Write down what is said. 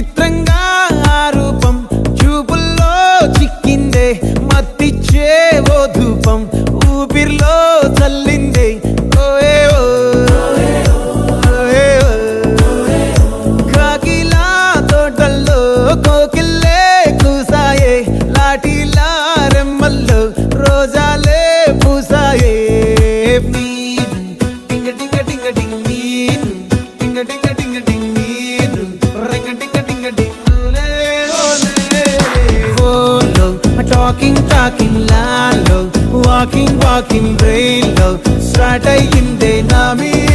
చిత్రంగా ఆ రూపం చూపుల్లో చిక్కిందే మత్తిచ్చే ఓ ధూపం ఊపిరిలో చల్లిందే ఓయే ఓ కాకిలా తోటల్లో కోకిల్లే కూసాయే లాఠీలా రెమ్మల్లో రోజాలే పూసాయే టింగ టింగ టింగ టింగ్ నీరు టింగ టింగ టింగ టింగ్ నీరు రింగ టింగ టింగ టింగులే ఓలో టాకింగ్ లాలో వాకింగ్ బ్రెయిన్ లో స్టార్ట్ అయ్యిందే నా మీద